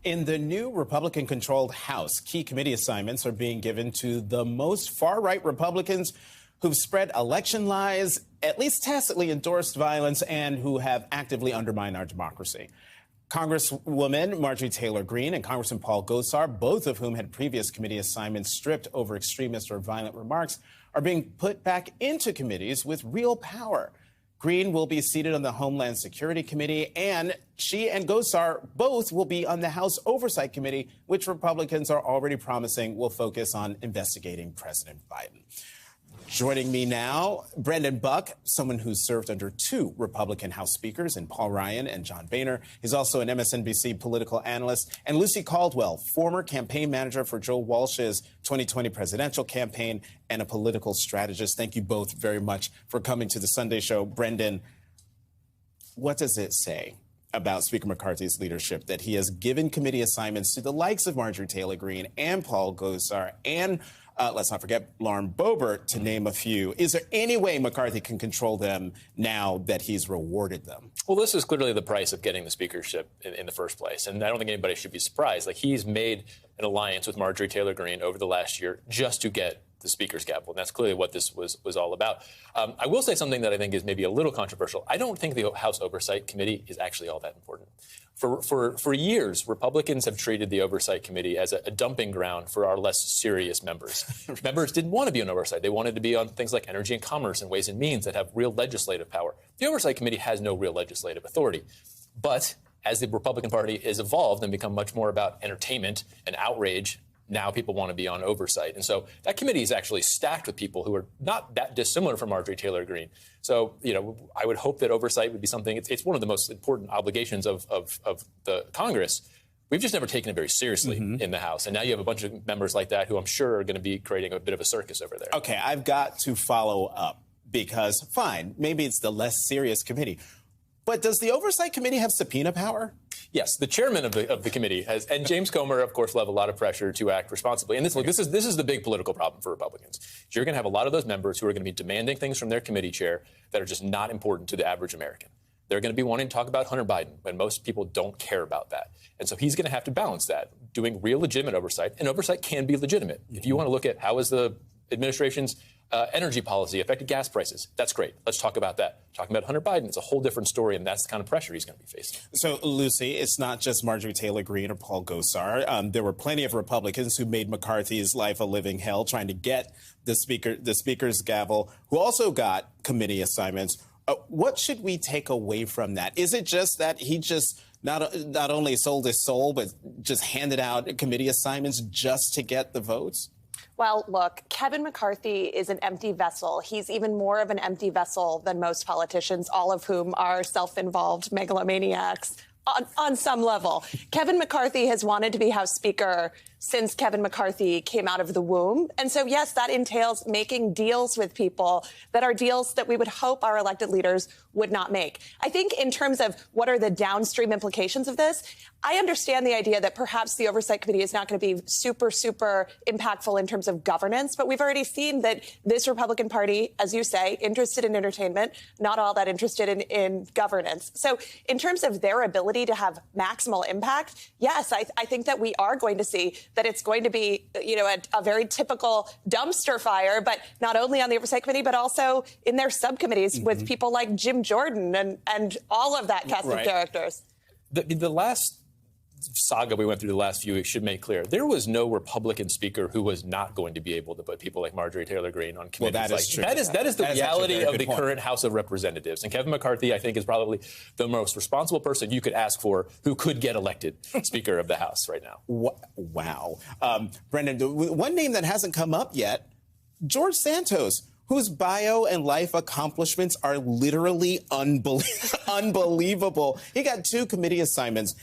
In the new Republican-controlled House, key committee assignments are being given to the most far-right Republicans who've spread election lies, at least tacitly endorsed violence, and who have actively undermined our democracy. Congresswoman Marjorie Taylor Greene and Congressman Paul Gosar, both of whom had previous committee assignments stripped over extremist or violent remarks, are being put back into committees with real power. Greene will be seated on the Homeland Security Committee, and she and Gosar both will be on the House Oversight Committee, which Republicans are already promising will focus on investigating President Biden. Joining me now, Brendan Buck, someone who served under two Republican House speakers in Paul Ryan and John Boehner. He's also an MSNBC political analyst. And Lucy Caldwell, former campaign manager for Joe Walsh's 2020 presidential campaign and a political strategist. Thank you both very much for coming to the Sunday Show. Brendan, what does it say about Speaker McCarthy's leadership that he has given committee assignments to the likes of Marjorie Taylor Greene and Paul Gosar and let's not forget Lauren Boebert, to name a few? Is there any way McCarthy can control them now that he's rewarded them? Well, this is clearly the price of getting the speakership in the first place. And I don't think anybody should be surprised. Like, he's made an alliance with Marjorie Taylor Greene over the last year just to get the speaker's gavel. And that's clearly what this was all about. I will say something that I think is maybe a little controversial. I don't think the House Oversight Committee is actually all that important. For years, Republicans have treated the Oversight Committee as a dumping ground for our less serious members. Members didn't want to be on oversight. They wanted to be on things like energy and commerce and ways and means that have real legislative power. The Oversight Committee has no real legislative authority. But as the Republican Party has evolved and become much more about entertainment and outrage, now people want to be on oversight. And so that committee is actually stacked with people who are not that dissimilar from Marjorie Taylor Greene. So, I would hope that oversight would be something, it's one of the most important obligations of the Congress. We've just never taken it very seriously in the House. And now you have a bunch of members like that who I'm sure are going to be creating a bit of a circus over there. Okay, I've got to follow up because, fine, maybe it's the less serious committee. But does the Oversight Committee have subpoena power? Yes, the chairman of the committee has, and James Comer, of course, will have a lot of pressure to act responsibly. And this is the big political problem for Republicans. You're going to have a lot of those members who are going to be demanding things from their committee chair that are just not important to the average American. They're going to be wanting to talk about Hunter Biden when most people don't care about that. And so he's going to have to balance that, doing real legitimate oversight. And oversight can be legitimate. If you want to look at how is the administration's energy policy affected gas prices, that's great. Let's talk about that. Talking about Hunter Biden, it's a whole different story, and that's the kind of pressure he's going to be facing. So, Lucy, it's not just Marjorie Taylor Greene or Paul Gosar. There were plenty of Republicans who made McCarthy's life a living hell trying to get the speaker's gavel, who also got committee assignments. What should we take away from that? Is it just that he just not only sold his soul, but just handed out committee assignments just to get the votes? Well, look, Kevin McCarthy is an empty vessel. He's even more of an empty vessel than most politicians, all of whom are self-involved megalomaniacs on some level. Kevin McCarthy has wanted to be House Speaker since Kevin McCarthy came out of the womb. And so, yes, that entails making deals with people that are deals that we would hope our elected leaders would not make. I think in terms of what are the downstream implications of this, I understand the idea that perhaps the Oversight Committee is not going to be super, super impactful in terms of governance. But we've already seen that this Republican Party, as you say, interested in entertainment, not all that interested in governance. So in terms of their ability to have maximal impact, yes, I think that we are going to see that it's going to be, a very typical dumpster fire, but not only on the Oversight Committee, but also in their subcommittees with people like Jim Jordan and all of that cast of characters. The last saga we went through the last few weeks should make clear there was no Republican speaker who was not going to be able to put people like Marjorie Taylor Greene on committees. Well, that is true. That is the reality of the current House of Representatives. And Kevin McCarthy, I think, is probably the most responsible person you could ask for who could get elected Speaker of the House right now. Wow. Brendan, one name that hasn't come up yet, George Santos, whose bio and life accomplishments are literally unbelievable. He got two committee assignments.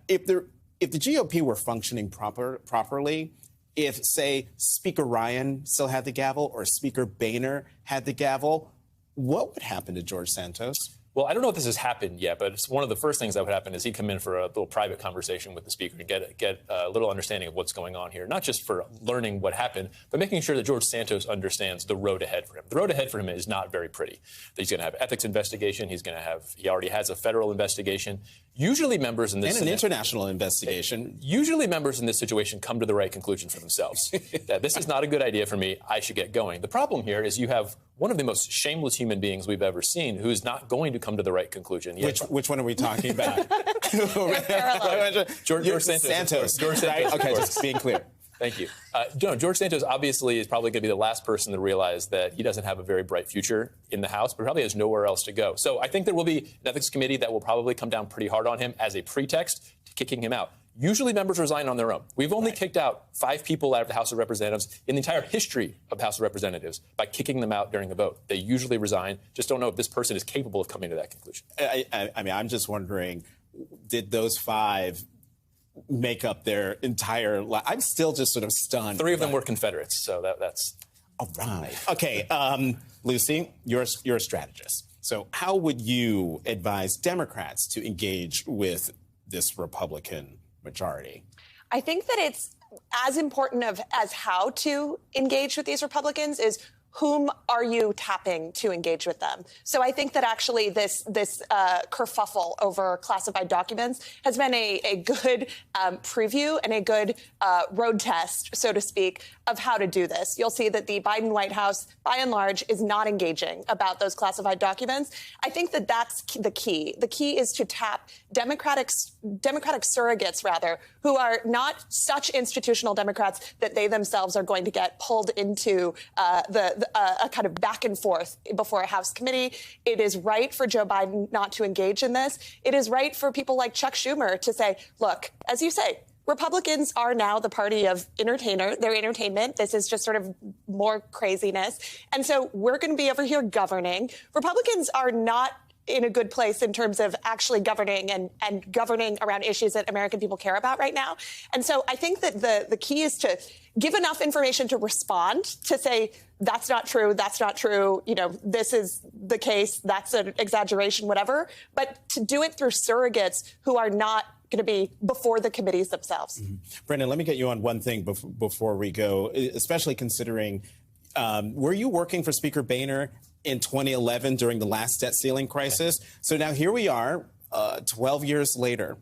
If the GOP were functioning properly, if, say, Speaker Ryan still had the gavel or Speaker Boehner had the gavel, what would happen to George Santos? Well, I don't know if this has happened yet, but it's one of the first things that would happen is he'd come in for a little private conversation with the speaker and get a little understanding of what's going on here, not just for learning what happened, but making sure that George Santos understands the road ahead for him. The road ahead for him is not very pretty. He's going to have an ethics investigation. He already has a federal investigation. Usually members in this... And an international investigation. Usually members in this situation come to the right conclusion for themselves. That this is not a good idea for me. I should get going. The problem here is you have one of the most shameless human beings we've ever seen who's not going to come to the right conclusion. Which one are we talking about? George Santos. George Santos. Right? Okay, just being clear. Thank you. George Santos obviously is probably going to be the last person to realize that he doesn't have a very bright future in the House, but probably has nowhere else to go. So I think there will be an ethics committee that will probably come down pretty hard on him as a pretext to kicking him out. Usually members resign on their own. We've only kicked out 5 people out of the House of Representatives in the entire history of the House of Representatives by kicking them out during a vote. They usually resign. Just don't know if this person is capable of coming to that conclusion. I mean, I'm just wondering, did those 5 make up their entire life? I'm still just sort of stunned. 3 of them were Confederates, so that's... All right. Okay, Lucy, you're a strategist. So how would you advise Democrats to engage with this Republican majority? I think that it's as important as how to engage with these Republicans is whom are you tapping to engage with them? So I think that actually this kerfuffle over classified documents has been a good preview and a good road test, so to speak, of how to do this. You'll see that the Biden White House, by and large, is not engaging about those classified documents. I think that that's the key. The key is to tap Democratic surrogates, rather, who are not such institutional Democrats that they themselves are going to get pulled into a kind of back and forth before a House committee. It is right for Joe Biden not to engage in this. It is right for people like Chuck Schumer to say, look, as you say, Republicans are now the party of their entertainment. This is just sort of more craziness. And so we're going to be over here governing. Republicans are not in a good place in terms of actually governing and governing around issues that American people care about right now. And so I think that the key is to give enough information to respond, to say, that's not true, this is the case, that's an exaggeration, whatever, but to do it through surrogates who are not going to be before the committees themselves. Mm-hmm. Brendan, let me get you on one thing before we go, especially considering, were you working for Speaker Boehner in 2011 during the last debt ceiling crisis? So now here we are, 12 years later.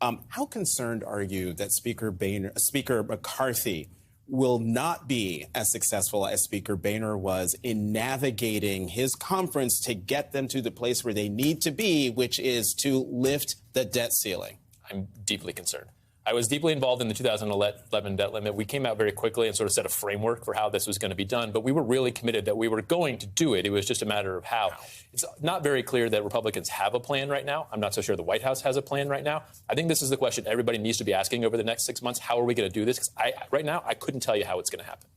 How concerned are you that Speaker McCarthy will not be as successful as Speaker Boehner was in navigating his conference to get them to the place where they need to be, which is to lift the debt ceiling? I'm deeply concerned. I was deeply involved in the 2011 debt limit. We came out very quickly and sort of set a framework for how this was going to be done, but we were really committed that we were going to do it. It was just a matter of how. It's not very clear that Republicans have a plan right now. I'm not so sure the White House has a plan right now. I think this is the question everybody needs to be asking over the next 6 months. How are we going to do this? Because right now, I couldn't tell you how it's going to happen.